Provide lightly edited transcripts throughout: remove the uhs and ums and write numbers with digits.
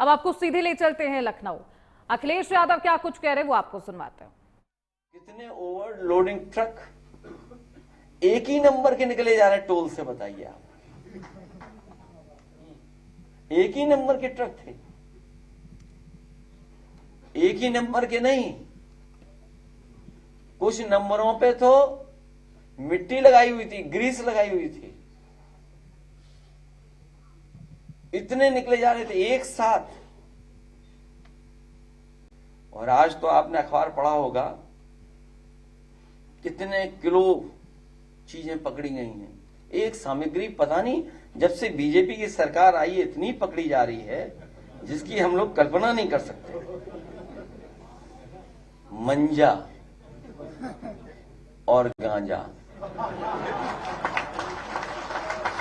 अब आपको सीधे ले चलते हैं लखनऊ। अखिलेश यादव क्या कुछ कह रहे हैं वो आपको सुनवाते हैं। कितने ओवरलोडिंग ट्रक एक ही नंबर के निकले जा रहे टोल से, बताइए आप। एक ही नंबर के ट्रक थे, एक ही नंबर के नहीं, कुछ नंबरों पे तो मिट्टी लगाई हुई थी, ग्रीस लगाई हुई थी। इतने निकले जा रहे थे एक साथ। और आज तो आपने अखबार पढ़ा होगा कितने किलो चीजें पकड़ी गई हैं। एक सामग्री पता नहीं जब से बीजेपी की सरकार आई है इतनी पकड़ी जा रही है जिसकी हम लोग कल्पना नहीं कर सकते। मंजा और गांजा,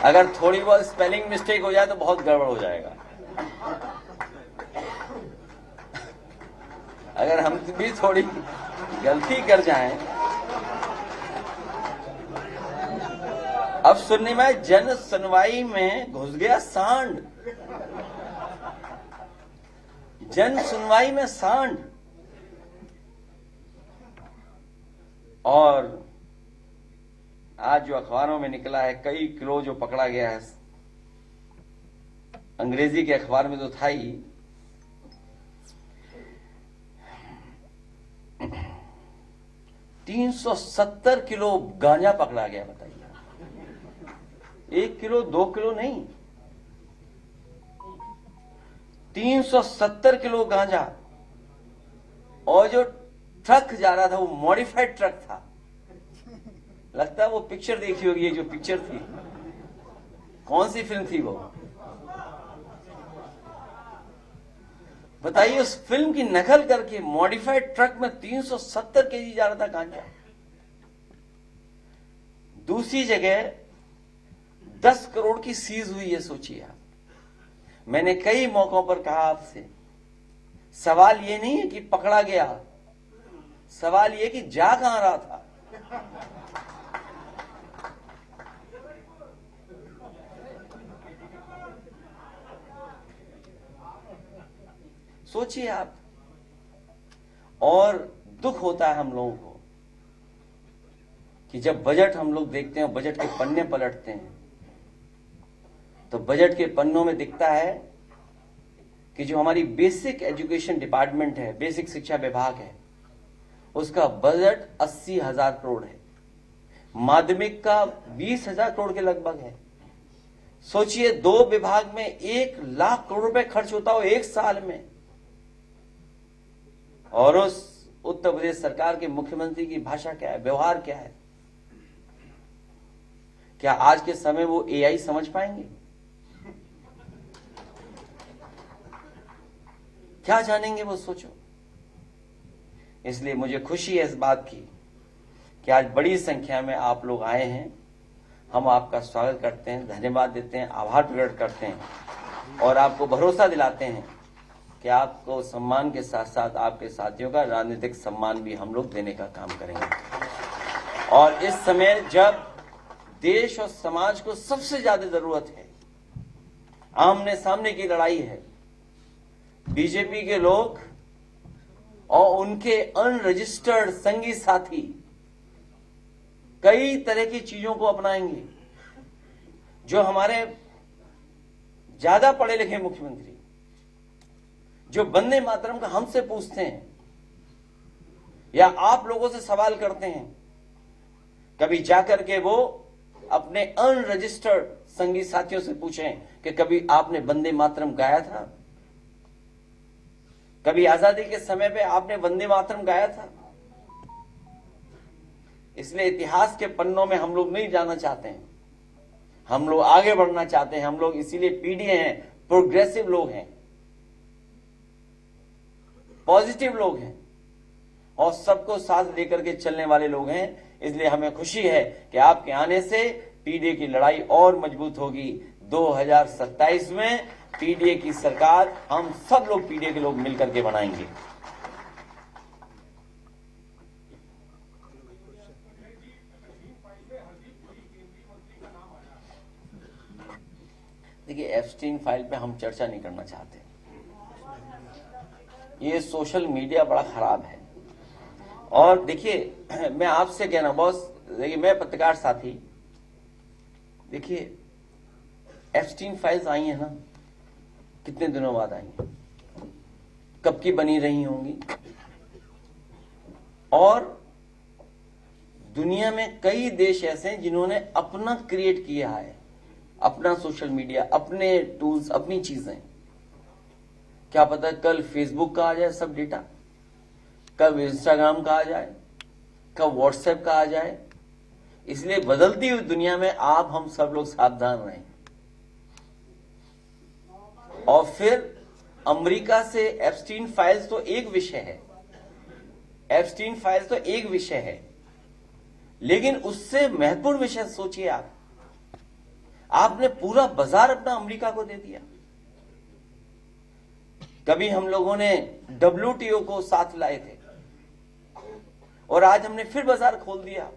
अगर थोड़ी बहुत स्पेलिंग मिस्टेक हो जाए तो बहुत गड़बड़ हो जाएगा। अगर हम भी थोड़ी गलती कर जाएं। अब सुनने में जन सुनवाई में घुस गया सांड, जन सुनवाई में सांड। और आज जो अखबारों में निकला है कई किलो जो पकड़ा गया है, अंग्रेजी के अखबार में तो था ही। $370 किलो गांजा पकड़ा गया, बताइए। 1 किलो 2 किलो नहीं, 370 किलो गांजा। और जो ट्रक जा रहा था वो मॉडिफाइड ट्रक था। लगता है वो पिक्चर देखी होगी, ये जो पिक्चर थी, कौन सी फिल्म थी वो, बताइए। उस फिल्म की नकल करके मॉडिफाइड ट्रक में 370 केजी जा रहा था गांजा। दूसरी जगह 10 करोड़ की सीज हुई है, सोचिए आप। मैंने कई मौकों पर कहा आपसे, सवाल ये नहीं है कि पकड़ा गया, सवाल ये कि जा कहां रहा था। सोचिए आप। और दुख होता है हम लोगों को कि जब बजट हम लोग देखते हैं, बजट के पन्ने पलटते हैं, तो बजट के पन्नों में दिखता है कि जो हमारी बेसिक एजुकेशन डिपार्टमेंट है, बेसिक शिक्षा विभाग है, उसका बजट 80,000 करोड़ है। माध्यमिक का 20,000 करोड़ के लगभग है। सोचिए 2 विभाग में 1 लाख करोड़ रुपए खर्च होता हो एक साल में। और उस उत्तर प्रदेश सरकार के मुख्यमंत्री की भाषा क्या है, व्यवहार क्या है? क्या आज के समय वो एआई समझ पाएंगे? क्या जानेंगे वो, सोचो। इसलिए मुझे खुशी है इस बात की कि आज बड़ी संख्या में आप लोग आए हैं। हम आपका स्वागत करते हैं, धन्यवाद देते हैं, आभार प्रकट करते हैं और आपको भरोसा दिलाते हैं कि आपको सम्मान के साथ साथ आपके साथियों का राजनीतिक सम्मान भी हम लोग देने का काम करेंगे। और इस समय जब देश और समाज को सबसे ज्यादा जरूरत है, आमने सामने की लड़ाई है, बीजेपी के लोग और उनके अनरजिस्टर्ड संगी साथी कई तरह की चीजों को अपनाएंगे। जो हमारे ज्यादा पढ़े लिखे मुख्यमंत्री जो वंदे मातरम का हमसे पूछते हैं या आप लोगों से सवाल करते हैं, कभी जाकर के वो अपने अनरजिस्टर्ड संगी साथियों से पूछें कि कभी आपने वंदे मातरम गाया था? कभी आजादी के समय पे आपने वंदे मातरम गाया था? इसलिए इतिहास के पन्नों में हम लोग नहीं जाना चाहते हैं, हम लोग आगे बढ़ना चाहते हैं। हम लोग इसीलिए पीडीए हैं, प्रोग्रेसिव लोग हैं, पॉजिटिव लोग हैं और सबको साथ लेकर के चलने वाले लोग हैं। इसलिए हमें खुशी है कि आपके आने से पीडीए की लड़ाई और मजबूत होगी। 2027 में पीडीए की सरकार हम सब लोग पीडीए के लोग मिलकर के बनाएंगे। देखिए, एप्स्टीन फाइल पे हम चर्चा नहीं करना चाहते। ये सोशल मीडिया बड़ा खराब है। और देखिए, मैं आपसे कह रहा हूं बॉस, देखिए मैं पत्रकार साथी, देखिए एप्स्टीन फाइल्स आई हैं ना, कितने दिनों बाद आई हैं, कब की बनी रही होंगी। और दुनिया में कई देश ऐसे हैं जिन्होंने अपना क्रिएट किया है, अपना सोशल मीडिया, अपने टूल्स, अपनी चीजें। क्या पता कल फेसबुक का आ जाए सब डेटा, कब इंस्टाग्राम का आ जाए, कब व्हाट्सएप का आ जाए। इसलिए बदलती हुई दुनिया में आप हम सब लोग सावधान रहें। और फिर अमेरिका से एप्स्टीन फाइल्स तो एक विषय है, एप्स्टीन फाइल्स तो एक विषय है, लेकिन उससे महत्वपूर्ण विषय सोचिए आप, आपने पूरा बाजार अपना अमेरिका को दे दिया। कभी हम लोगों ने WTO को साथ लाए थे और आज हमने फिर बाजार खोल दिया।